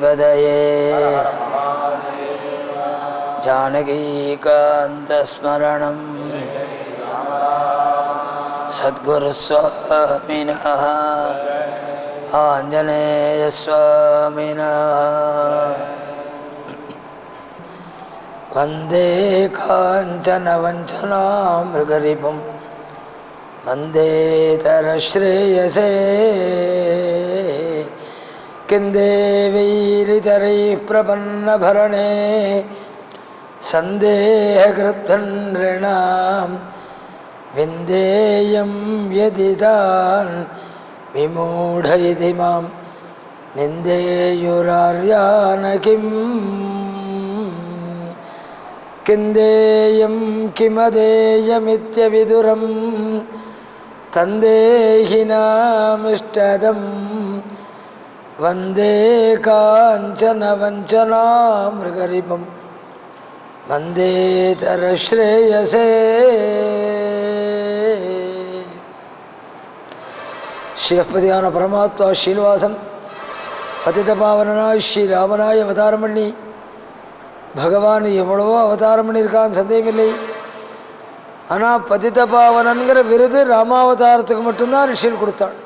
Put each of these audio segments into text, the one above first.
பதயே ஜானகீகாந்தஸ்மரணம் சத்குருஸ்வாமினः ஆஞ்சநேயஸ்வாமினः வந்தே காஞ்சனவஞ்சனாமிருகரிபும் வந்தே தரஸ்ரேயசே கிந்தேவைரிதரைः பிரபன்னபரணே சந்தேககிருத்நॄணாம் விந்தேயம் யதிதான் விமூಢ இதி மாம் நிந்தேயுரார்யான கிம் கிந்தேயம் கிமதேயமித்யவிதுரம் தந்தேஹினாமிஷ்டதம் வந்தே காஞ்சனவஞ்சனாமிருகரிபும் வந்தே தரஸ்ரேயசே. ஸ்ரீஹப்பதியான பரமாத்மா ஸ்ரீனிவாசன் பதித பாவனாய் ஸ்ரீராமனாய் அவதாரம் பண்ணி பகவான் எவ்வளவோ அவதாரம் பண்ணியிருக்கான்னு சந்தேகமில்லை. ஆனால் பதித பாவனங்கிற விருது ராமாவதாரத்துக்கு மட்டும்தான் ரிஷியில் கொடுத்தாள்.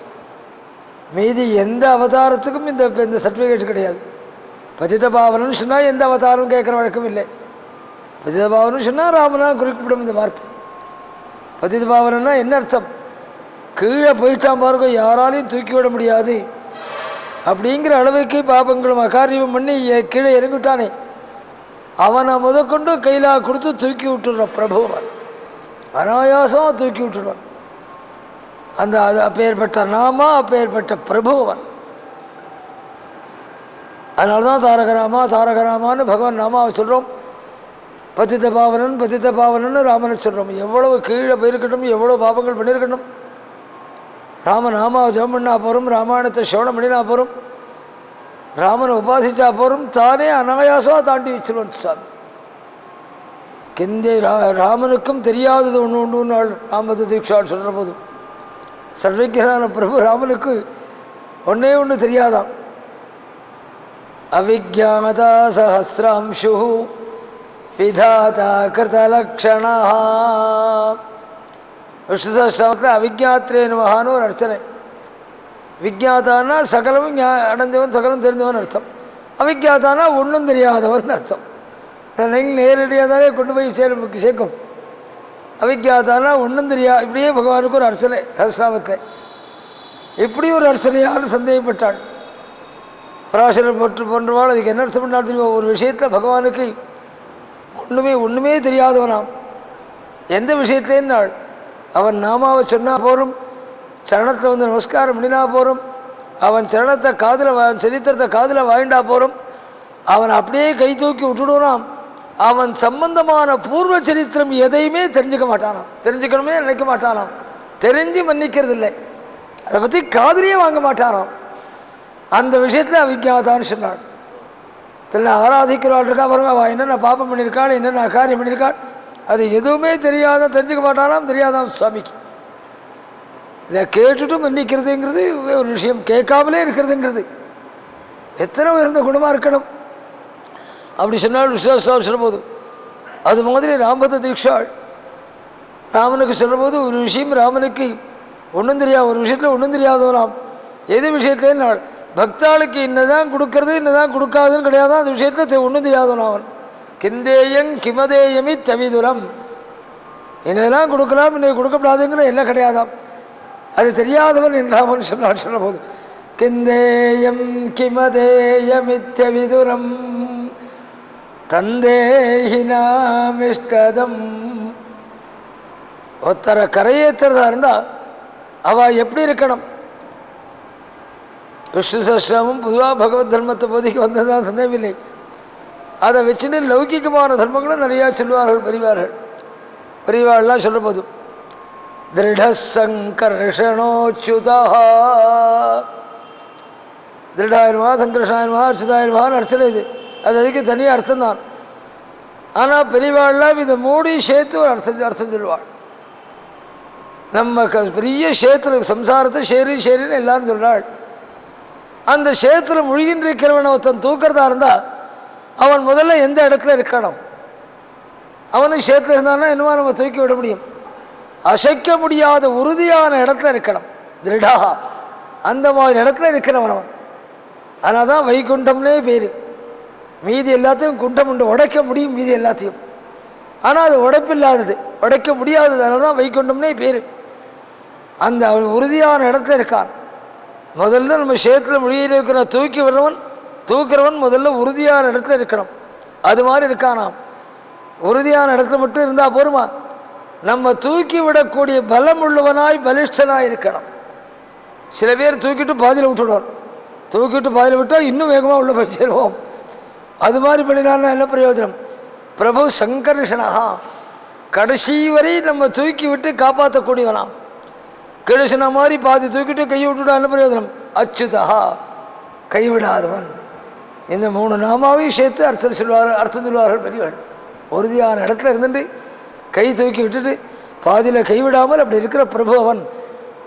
மீதி எந்த அவதாரத்துக்கும் இந்த சர்டிஃபிகேட் கிடையாது. பதித பாவனன்னு சொன்னால் எந்த அவதாரம் கேட்குற வழக்கம் இல்லை. பதித பாவனன்னு சொன்னால் ராமனா குறிப்பிடும் இந்த வார்த்தை. பதித பாவனன்னா என்ன அர்த்தம்? கீழே போயிட்டான் பாருங்க, யாராலையும் தூக்கி விட முடியாது அப்படிங்கிற அளவுக்கு பாபங்களும் அகாரியம் பண்ணி கீழே இறங்கிவிட்டானே, அவனை முதற்கொண்டு கையிலா கொடுத்து தூக்கி விட்டுடுறான் பிரபுவன். அனாயாசமாக தூக்கி விட்டுடுவான். அந்த அது அப்பேற்பட்ட நாமா, அப்பேற்பட்ட பிரபுவன். அதனால தான் தாரகராமா தாரகராமான்னு பகவான் நாமாவை சொல்கிறோம். பதித்த பாவனன் பதித்த பாவனன்னு ராமனை சொல்கிறோம். எவ்வளவு கீழே போயிருக்கட்டும், எவ்வளோ பாவங்கள் பண்ணியிருக்கட்டும், ராமநாமாவை ஜெபம் பண்ணா போகிறோம், ராமாயணத்தை சிரவணம் பண்ணினா போகிறோம், ராமனை உபாசிச்சா போகிறோம், தானே அனாயாசமாக தாண்டி வச்சிருவான் சுவாமி. கிந்தே ராமனுக்கும் தெரியாதது ஒன்று உண்டு நாள் ராமத தீட்சாள் சொல்கிற போது, சர்வஜனான பிரபு ராமனுக்கு ஒன்றே ஒன்று தெரியாதான். அவிஜானதா சஹசிராம்சு விதாதா கிருதலக்ஷணா. விஷ்ணு சஹஸ்ரநாமத்தில் அவிஜாத்ரேன் மகான்னு ஒரு அர்ச்சனை. விஜாதானா சகலமும் அடைந்தவன், சகலம் தெரிந்தவன் அர்த்தம். அவிஜாதானா ஒன்றும் தெரியாதவன் அர்த்தம். நீங்கள் நேரடியாக தானே கொண்டு போய் சேர்க்கும். அவிஜாதானா ஒன்றும் தெரியா. இப்படியே பகவானுக்கு ஒரு அர்ச்சனை சஹஸ்ரநாமத்தில். இப்படி ஒரு அர்ச்சனையால் சந்தேகப்பட்டாள் பராசரர் போன்றவாள். அதுக்கு என்ன அர்த்தம் பண்ணால் தெரியும்? ஒரு விஷயத்தில் பகவானுக்கு ஒன்றுமே தெரியாதவனாம். எந்த விஷயத்துலேன்னாள் அவன் நாமாவை சொன்னால் போகிறோம், சரணத்தில் வந்து நமஸ்காரம் பண்ணினா போகிறோம், அவன் சரணத்தை காதில் சரித்திரத்தை காதில் வாங்கிண்டா போகிறோம், அவன் அப்படியே கை தூக்கி விட்டுடுவானாம். அவன் சம்பந்தமான பூர்வ சரித்திரம் எதையுமே தெரிஞ்சுக்க மாட்டானாம், தெரிஞ்சுக்கணுமே நினைக்க மாட்டானாம், தெரிஞ்சு மன்னிக்கிறது இல்லை, அதை பற்றி காதிலேயே வாங்க மாட்டானாம். அந்த விஷயத்தில் அவிஜாதான்னு சொன்னாள். தெரியல ஆராதிக்கிறவாள் இருக்கா பாருங்க, அவள் என்னென்ன பாப்பம் பண்ணியிருக்காள், என்னென்ன காரியம் பண்ணியிருக்காள், அது எதுவுமே தெரியாத தெரிஞ்சுக்க மாட்டானாம். தெரியாதாம் சுவாமிக்கு. இல்லை கேட்டுட்டும் மன்னிக்கிறதுங்கிறது ஒரு விஷயம், கேட்காமலே இருக்கிறதுங்கிறது எத்தனை உயர்ந்த குணமாக இருக்கணும். அப்படி சொன்னால் விஸ்வாசால் சொல்லும்போது அது மாதிரி ராமபத தீட்சாள் ராமனுக்கு சொல்லும்போது ஒரு விஷயம் ராமனுக்கு ஒன்றும் தெரியாது, ஒரு விஷயத்தில் ஒன்றும் தெரியாதவனாம். எது விஷயத்துலேயே நாள் பக்தாளுக்கு இன்னதான் கொடுக்கறது இன்னதான் கொடுக்காதுன்னு கிடையாதான். அந்த விஷயத்தில் ஒன்றும் தெரியாதவன் அவன். கிந்தேயங் கிமதேயமி தவிதுரம். என்னதெல்லாம் கொடுக்கலாம் இன்னைக்கு கொடுக்கப்படாதுங்கிற எல்லாம் கிடையாதாம். அது தெரியாதவன் என்றாமன் சொன்னான். சொல்லும்போது கிந்தேயம் கிமதேயமித்யவிதுரம் தந்தேஹினாமிஷ்டதம். ஒருத்தரை கரையேற்றுறதா இருந்தால் அவள் எப்படி இருக்கணும்? விஷ்ணு சஹஸ்ரநாமம் பொதுவாக பகவத் தர்மத்தை போதிக்கு வந்ததுதான் சந்தேகமில்லை. அதை வச்சுன்னு லௌகிகமான தர்மங்களும் நிறையா சொல்லுவார்கள் பெரியவாள்லாம் சொல்ல போதும். திருட சங்கர்ஷணோச்சுதா, திருடாயிரமா சங்கர்ஷனாயிரமா அர்ச்சுதாயிரமான்னு அர்ச்சனை இது. அது அதுக்கு தனியாக அர்த்தம் தான். ஆனால் பெரியவாள்லாம் இதை மூடி சேர்த்து ஒரு அர்த்தம் சொல்லுவாள். நம்ம பெரிய சேத்துல சம்சாரத்தை ஷேரின்னு எல்லாரும் சொல்கிறாள். அந்த சேத்துல முழுகின்ற இருக்கிறவனை ஒருத்தன் தூக்கிறதா இருந்தால் அவன் முதல்ல எந்த இடத்துல இருக்கணும்? அவனும் சேத்துல இருந்தான்னா என்னவா நம்ம தூக்கி விட முடியும்? அசைக்க முடியாத உறுதியான இடத்துல இருக்கணும். திருடா அந்த மாதிரி இடத்துல இருக்கிறவன் அவன். ஆனால் தான் வைகுண்டம்னே பேர். மீதி எல்லாத்தையும் குண்டம் உண்டு உடைக்க முடியும் மீதி எல்லாத்தையும். ஆனால் அது உடைப்பில்லாதது, உடைக்க முடியாதது. அதனால தான் வைகுண்டம்னே பேர். அந்த அவன் உறுதியான இடத்துல இருக்கான். முதல்ல நம்ம சேத்துல மொழியில் இருக்கிற தூக்கிறவன் முதல்ல உறுதியான இடத்துல இருக்கணும். அது மாதிரி இருக்கானாம். உறுதியான இடத்துல மட்டும் இருந்தால் போருமா? நம்ம தூக்கி விடக்கூடிய பலம் உள்ளவனாய் பலிஷ்டனாய் இருக்கணும். சில பேர் தூக்கிட்டு பாதியில் விட்டுவிடுவார். தூக்கிட்டு பாதியில் விட்டால் இன்னும் வேகமாக உள்ள போய் சேருவோம். அது மாதிரி பண்ணினால்னா என்ன பிரயோஜனம்? பிரபு சங்கர்ஷனஹா, கடைசி வரை நம்ம தூக்கி விட்டு காப்பாற்றக்கூடியவனாம். கிருஷ்ண மாதிரி பாதி தூக்கிட்டு கையை விட்டுவிட்டா என்ன பிரயோஜனம்? அச்சுதா, கைவிடாதவன். இந்த 3 நாமாவையும் சேர்த்து அர்த்தம் சொல்வார்கள் பெரியவர்கள். உறுதியான இடத்துல இருந்துட்டு கை தூக்கி விட்டுட்டு பாதியில் கைவிடாமல் அப்படி இருக்கிற பிரபு அவன்.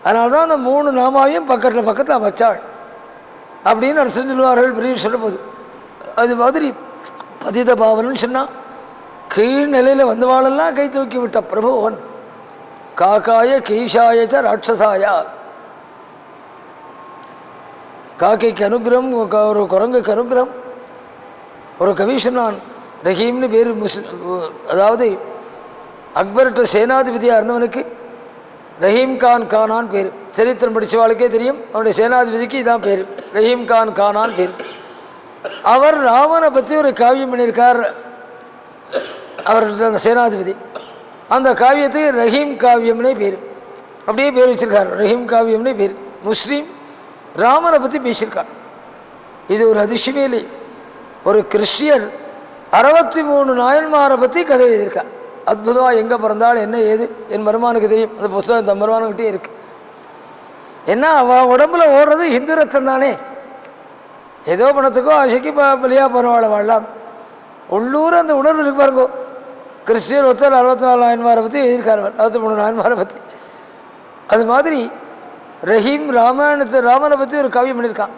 அதனால தான் அந்த 3 நாமாவையும் பக்கத்தில் அமைச்சாள் அப்படின்னு அர்த்தம் சொல்வார்கள் பெரிய சொல்லும்போது. அது மாதிரி பதித பாவனன்னு சொன்னால் கீழ்நிலையில் வந்தவாளெல்லாம் கை தூக்கி விட்ட பிரபு அவன். காக்காய கீஷாயச்ச ராட்சசாயா, காக்கைக்கு அனுகிரகம், ஒரு குரங்குக்கு அனுகிரகம். ஒரு கவி சொன்னான், ரஹீம்னு பேர். அதாவது அக்பர்கிட்ட சேனாதிபதியாக இருந்தவனுக்கு ரஹீம் கானான் பேர். சரித்திரம் படித்தவாளுக்கே தெரியும். அவனுடைய சேனாதிபதிக்கு இதான் பேர், ரஹீம் கானான் பேர். அவர் ராமனை பற்றி ஒரு காவியம் பண்ணியிருக்கார். அவர் அந்த சேனாதிபதி அந்த காவியத்துக்கு ரஹீம் காவியம்னே பேர். அப்படியே பேர் வச்சிருக்கார், ரஹீம் காவியம்னே பேர். முஸ்லீம் ராமனை பற்றி பேசியிருக்கார். இது ஒரு அதிசயமே இல்லை. ஒரு கிறிஸ்டியர் 63 நாயன்மாரை பற்றி கதை எழுதியிருக்கார். அற்புதமாக எங்கே பிறந்தாள் என்ன ஏது என் மருமானுக்கு தெரியும். அந்த புஸ்தகம் தன் மருமானுக்கிட்டே இருக்கு. ஏன்னா அவள் உடம்புல ஓடுறது ஹிந்து ரத்தம் தானே. ஏதோ பணத்துக்கோ ஆசைக்கு பலியாக போகிறவாழ வாழலாம். உள்ளூர் அந்த உணர்வு இருக்கு பாருங்கோ. கிறிஸ்டியர் ஒருத்தர் 64 நாயன்மாரை பற்றி எழுதியிருக்கார், 63 நாயன்மாரை பற்றி. அது மாதிரி ரஹீம் ராமனை பற்றி ஒரு காவியம் பண்ணியிருக்கான்.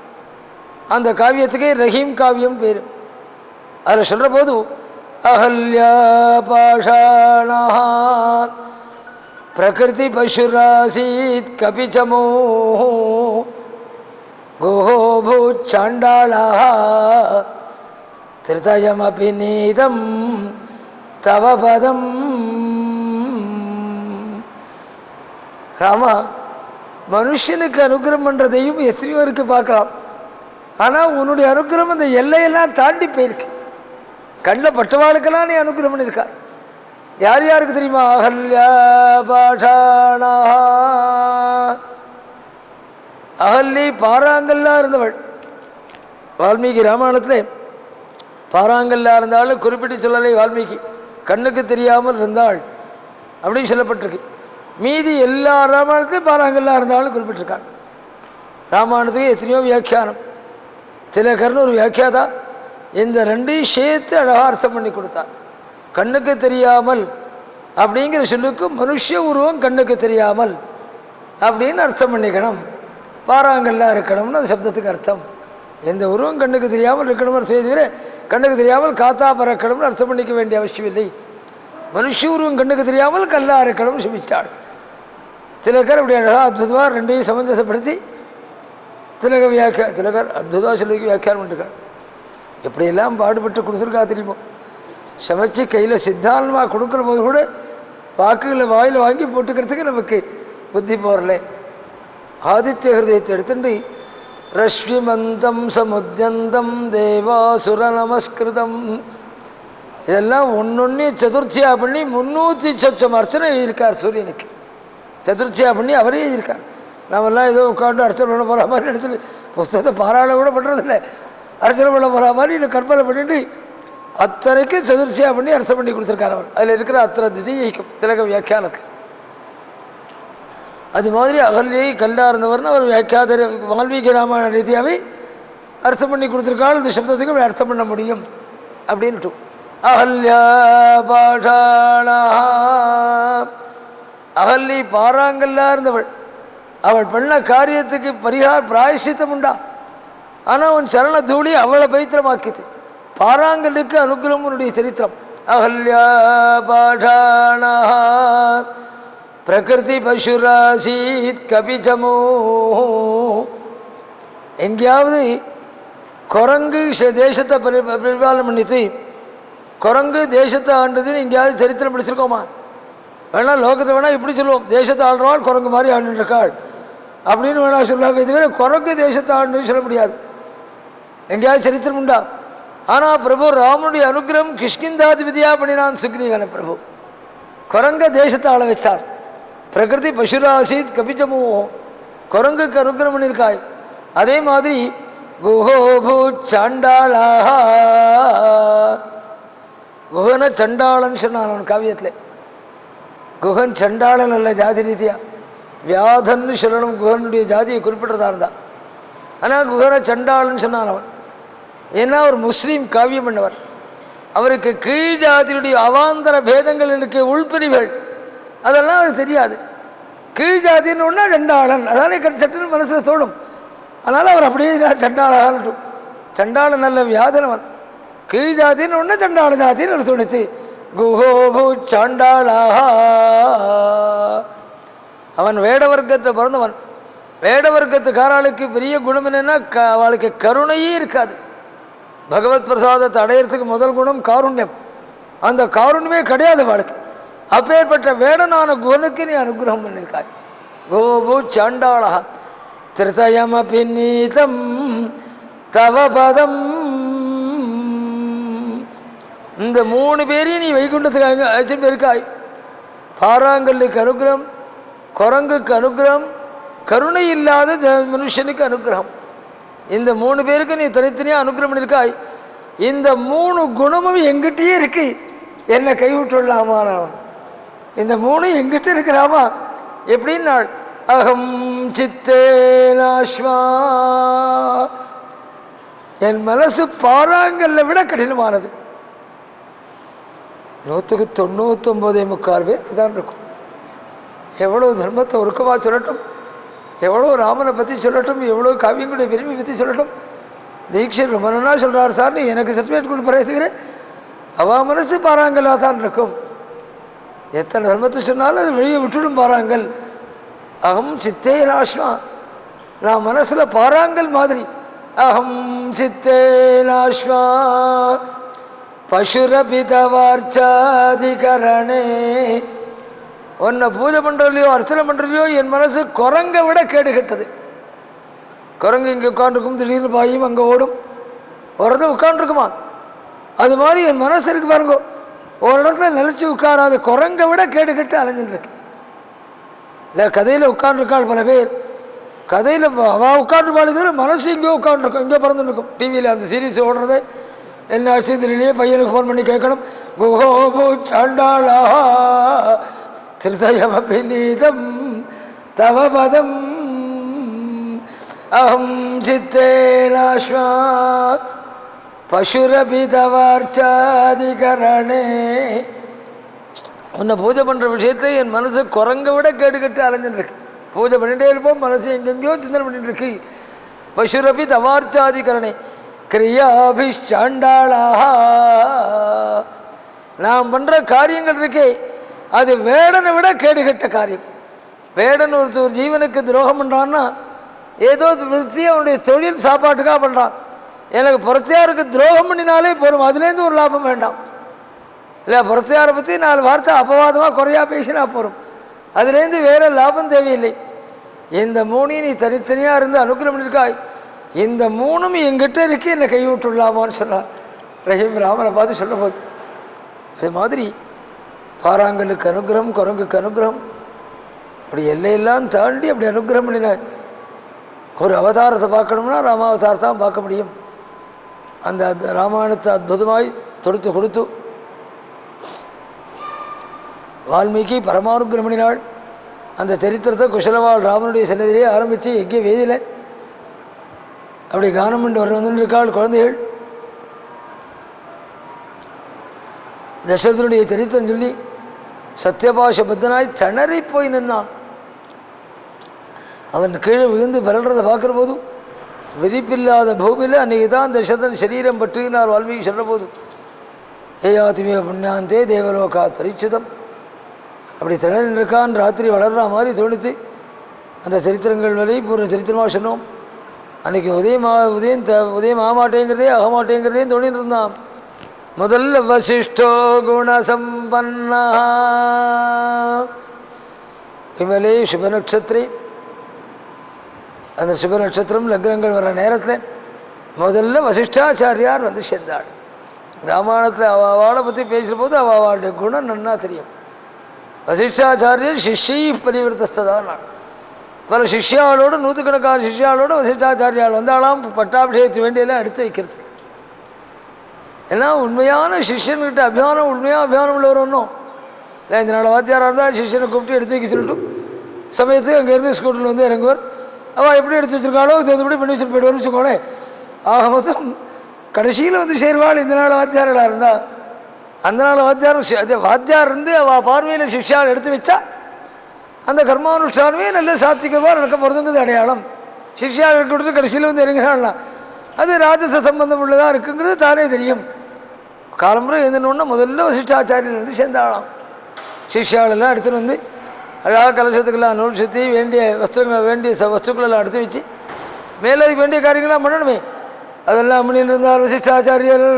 அந்த காவியத்துக்கே ரஹீம் காவியம் பேர். அதில் சொல்கிற போது அஹல்யா பாஷாணா பிரகிருதி பசுராசீத் கபிச்சமோ கோபூச்சாண்டாளா திருதயமபி நீதம் தவ பதம். ராமா, மனுஷனுக்கு அனுகிரகம் பண்ணுறதையும் எத்தனையோ இருக்கு பார்க்கலாம். ஆனால் உன்னுடைய அனுகிரகம் அந்த எல்லையெல்லாம் தாண்டி போயிருக்கு. கண்ணில் பட்டவாளுக்கெல்லாம் நீ அனுகிரகம் பண்ணியிருக்கா. யார் யாருக்கு தெரியுமா? அகல்யா பாஷாணா, அகல்லி பாறாங்கல்லா இருந்தவள். வால்மீகி ராமாயணத்தில் பாறாங்கல்லா இருந்தாலும் குறிப்பிட்டு சொல்லலை. வால்மீகி கண்ணுக்கு தெரியாமல் இருந்தாள் அப்படின்னு சொல்லப்பட்டிருக்கு. மீதி எல்லா ராமாயணத்துலையும் பாறாங்கல்லா இருந்தாலும் குறிப்பிட்டிருக்காள். ராமாயணத்துக்கு எத்தனையோ வியாக்கியானம். திலகர்னு ஒரு வியாக்கியாதா இந்த 2ஐயும் சேர்த்து அழகாக அர்த்தம் பண்ணி கொடுத்தார். கண்ணுக்கு தெரியாமல் அப்படிங்கிற சொல்லுக்கு மனுஷ உருவம் கண்ணுக்கு தெரியாமல் அப்படின்னு அர்த்தம் பண்ணிக்கணும். பாறாங்கல்லாம் இருக்கணும்னு அந்த சப்தத்துக்கு அர்த்தம். எந்த உருவம் கண்ணுக்கு தெரியாமல் இருக்கணும்னு செய்தவரை கண்ணுக்கு தெரியாமல் காத்தா பறக்கணும்னு அர்த்தம் பண்ணிக்க வேண்டிய அவசியம் இல்லை. மனுஷ உருவம் கண்ணுக்கு தெரியாமல் கல்லா இருக்கணும்னு சுமிச்சாள். திலகர் அப்படி அழகாக அற்புதமாக 2ஐயும் சமஞ்சசப்படுத்தி திலகர் அற்புதமாக சொல்லிக்கு வியாக்கியானம் பண்ணிருக்காள். எப்படியெல்லாம் பாடுபட்டு கொடுத்துருக்கா தெரியுமோ. சமைச்சு கையில் சித்தாந்தமாக கொடுக்குற போது கூட வாக்குகளை வாயில் வாங்கி போட்டுக்கிறதுக்கு நமக்கு புத்தி போகல. ஆதித்ய ஹிருதயத்தை எடுத்துட்டு ரஷ்மிமந்தம் சமுத்தியந்தம் தேவாசுர நமஸ்கிருதம் இதெல்லாம் ஒன்னொன்னே சதுர்த்தியாக பண்ணி 300 அர்ச்சனை எழுதியிருக்கார் சூரியனுக்கு. சதுர்த்தியாக பண்ணி அவரே எழுதியிருக்கார். நாமெல்லாம் ஏதோ உட்காந்து அர்ச்சனை பண்ண போகிற மாதிரி எடுத்துட்டு புஸ்தகத்தை பாராயணம் கூட பண்ணுறதில்லை. அர்ச்சனை பண்ண போகிற மாதிரி இல்லை கற்பனை பண்ணிட்டு அத்தனைக்கு சதுர்த்தியாக பண்ணி அர்த்தம் பண்ணி கொடுத்துருக்கார் அவர். அதில் இருக்கிற அத்தனை திதியைக்கும் திலக வியாக்கியானத்தில். அது மாதிரி அகல்யை கல்லா இருந்தவர்னு அவர் வியாக்கியாத வால்மீகி ராமாயண ரீதியாகவே அர்த்தம் பண்ணி கொடுத்துருக்காள். இந்த சப்தத்துக்கு அப்படி அர்த்தம் பண்ண முடியும் அப்படின்ட்டு. அகல்யா பாஷாணா, அகல்லி பாறாங்கல்லா இருந்தவள். அவள் பண்ண காரியத்துக்கு பிராயசித்தம் உண்டா? ஆனால் உன் சரண தூளி அவளை பவித்திரமாக்கிது. பாராங்கலுக்கு அனுகிரகம் உன்னுடைய சரித்திரம். அகல்யா பாஷாண பிரகிருதி பசுராசீத் கபிச்சமோ. எங்கேயாவது குரங்கு தேசத்தை பரிபாலனம் பண்ணித்து குரங்கு தேசத்தை ஆண்டுதுன்னு எங்கேயாவது சரித்திரம் படிச்சிருக்கோமா? வேணா லோகத்தை வேணா இப்படி சொல்லுவோம், தேசத்தை ஆள்றவாள் குரங்கு மாதிரி ஆண்டுருக்காள் அப்படின்னு வேணா சொல்லலாம். இதுவரை குரங்கு தேசத்தை ஆண்டுன்னு சொல்ல முடியாது. எங்கேயாவது சரித்திரம் உண்டா? ஆனால் பிரபு ராமனுடைய அனுகிரகம் கிஷ்கிந்தாதிபதியாக பண்ணினான் சுக்ரீவனை. பிரபு குரங்க தேசத்தை ஆள வச்சார். பிரகிருதி பசுராசீத் கபிச்சமோ, குரங்குக்கு அனுகிரகம் பண்ணியிருக்காய். அதே மாதிரி குஹோபூ சாண்டாளா, குஹன சண்டாளன்னு சொன்னான் அவன் காவியத்தில். குஹன் சண்டாளன் அல்ல ஜாதி ரீதியாக, வியாதன்னு சொல்லணும். குஹனுடைய ஜாதியை குறிப்பிட்டதாக இருந்தான். ஆனால் குஹன சண்டாளன்னு சொன்னான் அவன். ஏன்னா ஒரு முஸ்லீம் காவியம் பண்ணவர். அவருக்கு கீழ் ஜாதியுடைய அவாந்தர பேதங்கள் இருக்க உள்பிரிவுகள் அதெல்லாம் அது தெரியாது. கீழ் ஜாதின்னு ஒன்றா சண்டாளன், அதானே சட்டுன்னு மனசில் தோணும். அதனால் அவர் அப்படியே சண்டாளன். சண்டாளன் நல்ல வியாதனவன். கீழ் ஜாதின்னு ஒன்று சண்டாள ஜாதின்னு ஒரு சொன்னித்து குஹோபூ சாண்டாளா. அவன் வேடவர்க்கத்தை பிறந்தவன். வேடவர்க்கத்துக்காராளுக்கு பெரிய குணம் என்னென்னா அவளுக்கு கருணையே இருக்காது. பகவத் பிரசாதத்தை அடையிறதுக்கு முதல் குணம் காருண்யம். அந்த காருண்யமே கிடையாது அவளுக்கு. அப்பேற்பட்ட வேடனான குணனுக்கு நீ அனுகிரகம் பண்ணியிருக்காய். கோபூ சாண்டாளா திருதயமபி நீதம் தவ பதம். இந்த 3 பேரையும் நீ வைகுண்டத்துக்கு அழைச்சிட்டு போயிருக்காய். பாராங்கல்லுக்கு அனுகிரகம், குரங்குக்கு அனுகிரகம், கருணை இல்லாத மனுஷனுக்கு அனுகிரகம். இந்த 3 பேருக்கு நீ தனித்தனியாக அனுகிரகம் பண்ணியிருக்காய். இந்த 3 குணமும் எங்கிட்டயே இருக்கு, என்னை கைவிட்டுள்ளாமா? இந்த 3 எங்கிட்ட இருக்கிறாமா? எப்படின்னா அகம் சித்தேனாஸ்மா, என் மனசு பாராங்கல்ல விட கடினமானது. 99.99% பேர் தான் இருக்கும். எவ்வளோ தர்மத்தை ஒருக்கமாக சொல்லட்டும், எவ்வளோ ராமனை பற்றி சொல்லட்டும், எவ்வளோ காவியங்களுடைய பெருமை பற்றி சொல்லட்டும். தீட்சர் ரொம்ப நல்லா சொல்கிறார் சார்னு எனக்கு சர்டிஃபிகேட் கொடுப்பறே தவிர அவள் மனசு பாராங்கல்லாக தான் இருக்கும். எத்தனை தர்மத்தை சொன்னாலும் அது வெளியே விட்டுடும் பாராங்கல். அகம் சித்தே நாஷ்மா, நான் மனசில் பாராங்கல் மாதிரி. அகம் சித்தே நாஷ்மா பசுரபிதவார்ச்சாதிகரணே. உன்னை பூஜை பண்ணுறதுலையோ அர்ச்சனை பண்ணுறதுலையோ என் மனசு குரங்கை விட கேடு கெட்டது. குரங்கு இங்கே உட்காந்துருக்கும், திடீர்னு பாயும் அங்கே ஓடும், ஒரு இடத்துல உட்காந்துருக்குமா? அது மாதிரி என் மனசு இருக்கு பாருங்க, ஒரு இடத்துல நிலச்சி உட்காராது, குரங்கை விட கேடு கெட்டு அலைஞ்சிருக்கு. இல்லை கதையில் உட்காந்துருக்காள் பல பேர். கதையில் அவள் உட்காந்துருப்பாள், தவிர மனசு இங்கேயோ உட்காந்துருக்கும், இங்கே பறந்துருக்கும். டிவியில் அந்த சீரீஸ் ஓடுறது என்ன ஆச்சு தெரியலையே, பையனுக்கு ஃபோன் பண்ணி கேட்கணும். குஹோபூ சாண்டாளா திருதயமபி நீதம் தவ பதம் அஹம் சித்தேனாஸ்மா பசுரபிதவார்ச்சாதிகரணே. உன்னை பூஜை பண்ணுற விஷயத்தை என் மனசு குரங்க விட கேடு கட்டு அலைஞ்சுன்னு இருக்கு. பூஜை பண்ணிகிட்டே இருப்போம், மனசு எங்கெங்கேயோ சிந்தனை பண்ணிட்டு இருக்கு. பசுரபி தவார்ச்சாதிகரணே கிரியாபிஷாண்டாளா. நாம் பண்ணுற காரியங்கள் இருக்கே அது வேடனை விட கேடுகட்ட காரியம். வேடன் ஒரு ஜீவனுக்கு துரோகம் பண்ணுறான்னா ஏதோ விருத்தியாக அவனுடைய தொழில் சாப்பாட்டுக்காக பண்ணுறான். எனக்கு புறத்தையாருக்கு துரோகம் பண்ணினாலே போகும், அதுலேருந்து ஒரு லாபம் வேண்டாம். இல்லை புறத்தையாரை பற்றி 4 வார்த்தை அபவாதமாக குறையா பேசினா போகும், அதுலேருந்து வேறு லாபம் தேவையில்லை. இந்த 3 நீ தனித்தனியாக இருந்து அனுகிரகம் பண்ணியிருக்காய். இந்த 3ம் எங்கிட்ட இருக்கு, என்னை கைவிட்டுள்ளாமான்னு சொன்னார் ரஹீம். ராமனை பார்த்து சொல்ல போது அது மாதிரி பாராங்கலுக்கு அனுகிரகம், குரங்குக்கு அனுகிரகம், அப்படி எல்லையெல்லாம் தாண்டி அப்படி அனுகிரகம் பண்ணின. ஒரு அவதாரத்தை பார்க்கணும்னா ராமாவதாரத்தை தான் பார்க்க முடியும். அந்த ராமாயணத்தை அற்புதமாய் தொடுத்து கொடுத்து வால்மீகி பரமானுகிரகம் பண்ணினாள். அந்த சரித்திரத்தை குஷலவாள் ராமனுடைய சன்னதியிலே ஆரம்பித்து எங்கே வேதியில் அப்படி கானம் பண்ணி வந்துருக்காள். குழந்தைகள் தசரதனுடைய சரித்திரம் சொல்லி சத்யபாஷ பத்தனாய் திணறி போய் நின்னான். அவன் கீழே விழுந்து பரல்றதை பார்க்குற போதும் விரிப்பில்லாத பூமியில் அன்றைக்கி தான் தசரதன் சரீரம் பற்றுகிறார் வால்மீகி சொல்கிற போது ஏயாத்துமே புண்ணியாந்தே தேவலோகாத் பரிச்சுதம். அப்படி திணறின் இருக்கான் ராத்திரி வளர்கிற மாதிரி தோணித்து அந்த சரித்திரங்கள் வரை பூர்வ சரித்திரமாக சொன்னோம். அன்றைக்கி உதயம் ஆகமாட்டேங்கிறதே ஆகமாட்டேங்கிறதே தோணின்னு இருந்தான். முதல்ல வசிஷ்டோ குணசம்பன்னா விமலே சுப நட்சத்திரே. அந்த சுப நட்சத்திரம் லக்னங்கள் வர்ற நேரத்தில் முதல்ல வசிஷ்டாச்சாரியார் வந்து சேர்ந்தாள். ராமாயணத்தில் அவளை பற்றி பேசுகிற போது அவளுடைய குணம் நன்னா தெரியும். வசிஷ்டாச்சாரியர் சிஷ்யை பரிவர்த்தஸ்தான். பல சிஷ்யாளோடு நூற்றுக்கணக்கான சிஷ்யாளோடு வசிஷ்டாச்சாரியால் வந்தாலாம் பட்டாபிஷேகத்து வேண்டியெல்லாம் எடுத்து வைக்கிறதுக்கு. ஏன்னா உண்மையான சிஷ்யன்கிட்ட அபிமானம் உண்மையாக அபிமானம் உள்ளவர் ஒன்றும் இல்லை. இந்த நாள் வாத்தியாராக இருந்தால் சிஷ்யனை கூப்பிட்டு எடுத்து வைக்க சொல்லிட்டு சமயத்துக்கு அங்கேருந்து ஸ்கூட்டில் வந்து இறங்குவார். அவள் எப்படி எடுத்து வச்சுருக்காளோ தகுந்தபடி பண்ணி வச்சுட்டு போய்டுவார்னு வச்சுக்கோங்களேன். ஆக மொத்தம் கடைசியில் வந்து சேர்வாள் இந்த நாள் வாத்தியார்களாக இருந்தால். அந்த நாள் வாத்தியார் இருந்து அவள் பார்வையில் சிஷ்யால் எடுத்து வச்சா அந்த கர்மானுஷ்டானமே நல்ல சாத்விகமாக நடக்க போகிறதுங்கிறது அடையாளம். சிஷ்யாவுக்கு கொடுத்து கடைசியில் வந்து இறங்கினாள்னா அது ராஜச சம்பந்தம் உள்ளதாக இருக்குங்கிறது தானே தெரியும். காலம்புரை எழுந்தணுன்னா முதல்ல வசிஷ்டாச்சாரியர் வந்து சேர்ந்தாலாம். சிஷ்யாலெல்லாம் எடுத்துகிட்டு வந்து அழகாக கலசத்துக்கெல்லாம் நூல் சுற்றி வேண்டிய வஸ்துக்களெல்லாம் எடுத்து வச்சு மேலே அதுக்கு வேண்டிய காரியங்கள்லாம் பண்ணணுமே. அதெல்லாம் பண்ணிட்டு இருந்தார் வசிஷ்டாச்சாரியர்.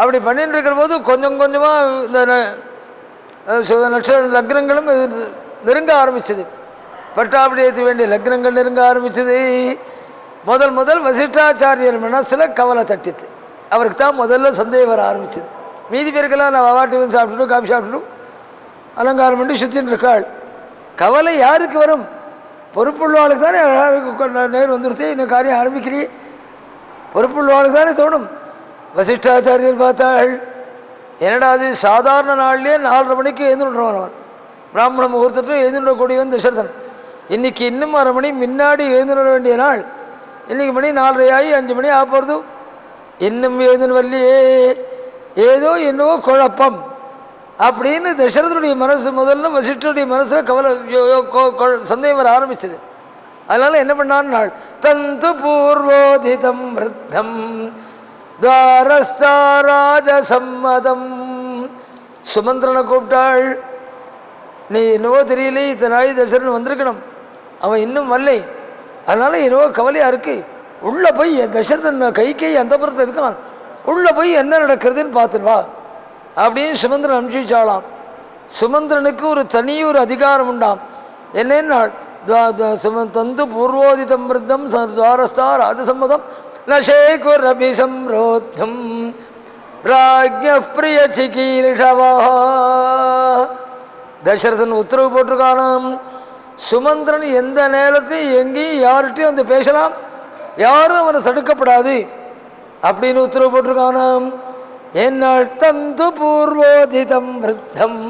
அப்படி பண்ணிட்டு இருக்கிற போது கொஞ்சம் கொஞ்சமாக இந்த லக்னங்களும் நெருங்க ஆரம்பிச்சது. பட்டாபிஷேகத்து வேண்டிய லக்னங்கள் நெருங்க ஆரம்பிச்சது. முதல் வசிஷ்டாச்சாரியர் மனசில் கவலை தட்டித்து. அவருக்கு தான் முதல்ல சந்தேகம் வர ஆரம்பிச்சது. மீதி பேருக்கெல்லாம் நான் வாட்டி வந்து சாப்பிட்டுட்டு காஃபி சாப்பிட்டுட்டு அலங்காரம் பண்ணி சுற்றின்னு இருக்காள். கவலை யாருக்கு வரும்? பொறுப்புள்ளவாளுக்கு தானே. நேர் வந்துடுத்தே இன்னும் காரியம் ஆரம்பிக்கிறீ, பொறுப்புள்ளவாளுக்கு தானே தோணும். வசிஷ்டாச்சாரியர் பார்த்தாள், என்னடா அது சாதாரண நாள்லேயே 4:30 மணிக்கு எழுந்துடுறவன் அவன். பிராமண முகூர்த்தத்தில் எழுந்துடக்கூடியவன் தசரதன். இன்றைக்கி இன்னும் 1/2 மணி முன்னாடி எழுந்துட வேண்டிய நாள். இன்றைக்கி மணி 4:30 ஆகி 5 மணி ஆக போகிறது. இன்னும் எழுந்துன்னு வரலையே, ஏதோ என்னவோ குழப்பம் அப்படின்னு தசரதனுடைய மனசு முதல்ல வசிஷ்டருடைய மனசில் கவலை சந்தேகம் வர ஆரம்பிச்சது. அதனால் என்ன பண்ணான்னு நாள் தந்து பூர்வோதிதம் விருத்தம் துவாரஸ்தாராஜ சம்மதம். சுமந்திரனை கூப்பிட்டாள். நீ என்னவோ தெரியல, இத்தனை நாளை தசரன் வந்திருக்கணும், அவன் இன்னும் வரலை. அதனால் என்னவோ கவலையாக இருக்குது. உள்ளே போய் தசரதன் கைக்கை அந்த புறத்தில் இருக்கான், உள்ளே போய் என்ன நடக்கிறதுன்னு பார்த்துட்டு வா அப்படின்னு சுமந்திரன் அனுப்பிச்சாலாம். சுமந்திரனுக்கு ஒரு தனியொரு அதிகாரம் உண்டாம். என்னென்னா தந்து பூர்வோதிதம் விருத்தம் துவாரஸ்தா ராஜசம்மதம் நசேகுரபிசம்ரோத்தம் ராஜ்ய பிரிய சிகீர்ஷவா. தசரதன் உத்தரவு போட்டிருக்கானாம், சுமந்திரன் எந்த நேரத்தையும் எங்கேயும் யார்கிட்டையும் வந்து பேசலாம், யாரும் அவனை தடுக்கப்படாது அப்படின்னு உத்தரவு போட்டிருக்கானாம். என்னால் தந்து பூர்வோதிதம் விருத்தம்.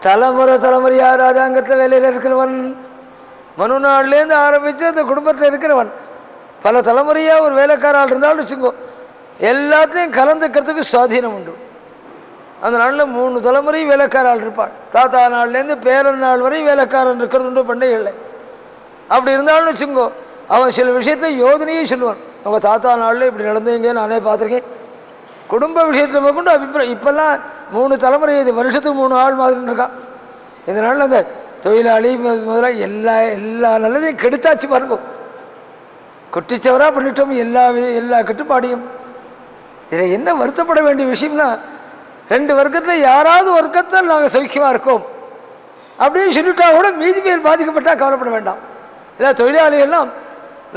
தலைமுறையாக ராஜாங்கத்தில் வேலையில் இருக்கிறவன், மனு நாள்லேருந்து ஆரம்பித்து அந்த குடும்பத்தில் இருக்கிறவன், பல தலைமுறையாக ஒரு வேலைக்காரால் இருந்தாலும் வச்சுக்கோ, எல்லாத்தையும் கலந்துக்கிறதுக்கு சுவாதீனம் உண்டு. அந்த நாளில் 3 தலைமுறை வேலைக்காரால் இருப்பாள். தாத்தா நாள்லேருந்து பேரன் நாள் வரை வேலைக்காரன் இருக்கிறது உண்டு பண்டிகைகளில். அப்படி இருந்தாலும் வச்சுக்கோ, அவன் சில விஷயத்தை யோதனையே சொல்லுவான். உங்கள் தாத்தா நாளில் இப்படி நடந்தீங்க, நானே பார்த்துருக்கேன். குடும்ப விஷயத்தில் கொண்டு அபிப்பிராயம். இப்போல்லாம் 3 தலைமுறை, இது வருஷத்துக்கு 3 ஆள் மாதிரி இருக்கான். இதனால் அந்த தொழிலாளி முதலாக எல்லா நல்லதையும் கெடுத்தாச்சு பாருங்க. குட்டிச்சவராக பண்ணிட்டோம் எல்லா கட்டுப்பாடையும். இதில் என்ன வருத்தப்பட வேண்டிய விஷயம்னா, 2 வர்க்கத்தில் யாராவது வர்க்கத்தில் நாங்கள் சௌக்கியமாக இருக்கோம் அப்படின்னு சொல்லிட்டா கூட மீதி பேர் பாதிக்கப்பட்டால் கவலைப்பட வேண்டாம். இல்லை தொழிலாளிகள்லாம்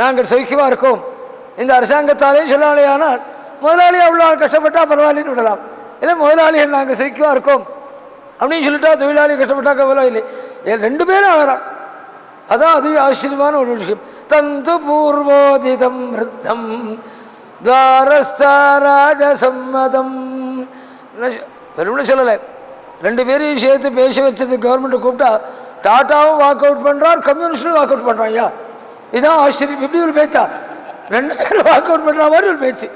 நாங்கள் சௌக்கியமாக இருக்கோம் இந்த அரசாங்கத்தாலேயும் சொல்லாலே, ஆனால் முதலாளி அவ்வளோ கஷ்டப்பட்டால் பரவாயில்லைன்னு விடலாம். இல்லை முதலாளிகள் நாங்கள் சௌக்கியமாக இருக்கோம் அப்படின்னு சொல்லிட்டா தொழிலாளி கஷ்டப்பட்டா கவலை இல்லை. 2 பேரும் ஆகிறான். அதான் அது ஆச்சரியமான ஒரு விஷயம். தந்து பூர்வோதிதம் விருத்தம் துவாரஸ்தாராஜ சம்மதம். வெறும்னு சொல்லலை, 2 பேரையும் சேர்த்து பேச வச்சது கவர்மெண்ட்டை கூப்பிட்டா டாட்டாவும் வாக் அவுட் பண்ணுறார், கம்யூனிஸ்டும் வாக் அவுட் பண்ணுறான். ஐயா இதான் ஆச்சரியம். இப்படி ஒரு பேச்சா? 2 பேரும் வாக் அவுட் பண்ணுற மாதிரி ஒரு பேச்சு.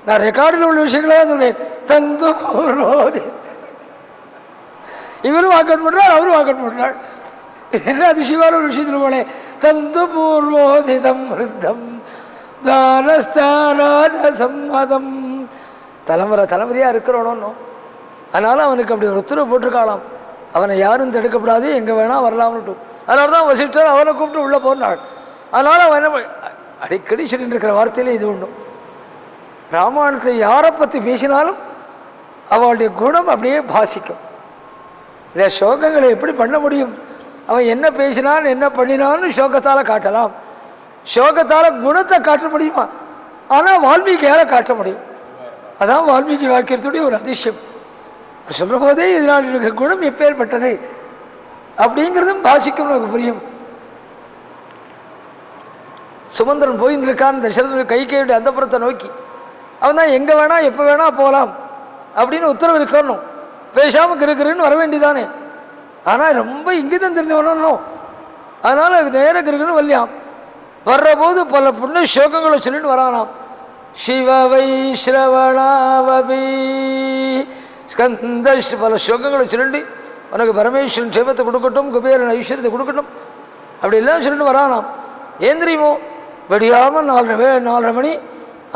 நான் ரெக்கார்டில் உள்ள விஷயங்களாக சொல்றேன். தந்து பூர்வோதி இவரும் வாக் அவுட் பண்ணுறார், அவரும் வாக் அவுட் பண்ணுறாள். இது என்ன அதிசயமான ஒரு விஷயத்தில் போலே. தந்து பூர்வோதிதம் விருத்தம் தானஸ்தானசம்மதம். தலைமுறையாக இருக்கிறோன்னு. அதனால் அவனுக்கு அப்படி ஒரு உத்தரவு போட்டிருக்காளாம், அவனை யாரும் தடுக்கப்படாது, எங்கே வேணால் வரலாம்னுட்டு. அதனால தான் வசிஷ்டர் அவனை கூப்பிட்டு உள்ளே போனாள். அதனால் அவன் என்ன அடிக்கடி சொல்லிட்டு இருக்கிற வார்த்தையிலே இது ஒன்றும். ராமாயணத்தில் யாரை பற்றி பேசினாலும் அவளுடைய குணம் அப்படியே பாசிக்கும். இல்லை சோகங்களை எப்படி பண்ண முடியும்? அவன் என்ன பேசினான் என்ன பண்ணினான்னு சோகத்தால் காட்டலாம், சோகத்தால் குணத்தை காட்ட முடியுமா? ஆனால் வால்மீகியால் காட்ட முடியும். அதான் வால்மீகி வாக்கியத்துடைய ஒரு அதிசயம். சொல்கிற போதே இதனால் இருக்கிற குணம் எப்பேற்பட்டது அப்படிங்கிறதும் பாசிக்கும், நமக்கு புரியும். சுமந்திரன் போயின்னு இருக்கான் தசரதனுடைய கைகேயுடைய அந்தப்புறத்தை நோக்கி. அவன் தான் எங்கே வேணால் எப்போ வேணால் போகலாம் அப்படின்னு உத்தரவு இருக்கணும், பேசாமல் கிருக்குன்னு வர வேண்டிதானே. ஆனால் ரொம்ப இங்கிதம் தெரிஞ்சு வரணும். அதனால் அது நேர கிருக்குன்னு வரலையாம். வர்ற போது பல புண்ண சோகங்களை சொல்லிட்டு வரானாம். சிவவை ஸ்ரவணாவபி ஸ்கந்த பல சோகங்களை சொல்லிட்டு உனக்கு பரமேஸ்வரன் சேமத்தை கொடுக்கட்டும், குபேரன் ஐஸ்வர்யத்தை கொடுக்கட்டும் அப்படி எல்லாம் சொல்லிட்டு வரானாம். ஏன் தெரியுமோ, வெடியாமல் 4:30 மணி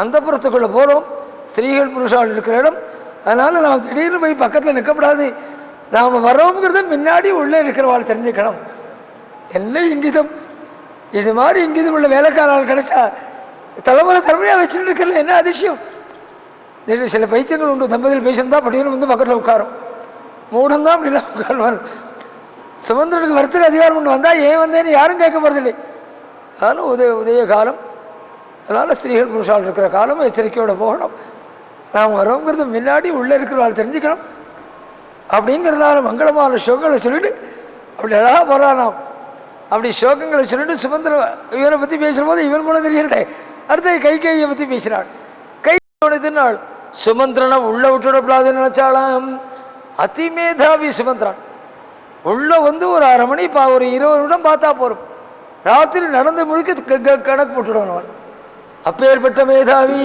அந்தப்புறத்துக்குள்ளே போகிறோம், ஸ்திரீகள் புருஷால் இருக்கிற இடம். அதனால் நாம் திடீர்னு போய் பக்கத்தில் நிற்கப்படாது, நாம் வரோங்கிறத முன்னாடி உள்ளே இருக்கிறவாள் தெரிஞ்சுக்கணும். என்ன இங்கிதம்! இது மாதிரி இங்கிதம் உள்ள வேலைக்காரால் கிடைச்சா தலைமுறையாக வச்சுட்டு இருக்கிறது என்ன அதிசயம்! சில பைத்தியங்கள் உண்டு, தம்பதியில் பேசியிருந்தா பட்டியலும் வந்து பக்கத்தில் உட்காரும், மூடந்தான் அப்படிலாம் உட்காருவார். சுமந்திரனுக்கு வரத்துக்கு அதிகாரம் உண்டு, வந்தால் ஏன் வந்தேன்னு யாரும் கேட்க போகிறதில்லை. அதனால் உதய காலம், அதனால் ஸ்திரீகள் புருஷால் இருக்கிற காலம் எச்சரிக்கையோடு போகணும். நாம் வரோங்கிறது முன்னாடி உள்ளே இருக்கிறவாள் தெரிஞ்சுக்கணும். அப்படிங்கிறதுனால மங்களமான சோகங்களை சொல்லிவிட்டு அப்படி அழகாக போகலாம். அப்படி சோகங்களை சொல்லிட்டு சுமந்திர இவனை பற்றி பேசுகிற போது இவன் மூலம் தெரிகிறதே. அடுத்தது கையை பற்றி பேசினாள். கைனாள் சுமந்திரனை உள்ளே விட்டுவிடப்படாதுன்னு நினச்சாலாம். அதிமேதாவி சுமந்திரன் உள்ளே வந்து ஒரு 1/2 மணி ஒரு 20 நிமிடம் பார்த்தா போகிறோம், ராத்திரி நடந்து முழுக்க கணக்கு போட்டுவிடுவான் அவன். அப்பேற்பட்ட மேதாவி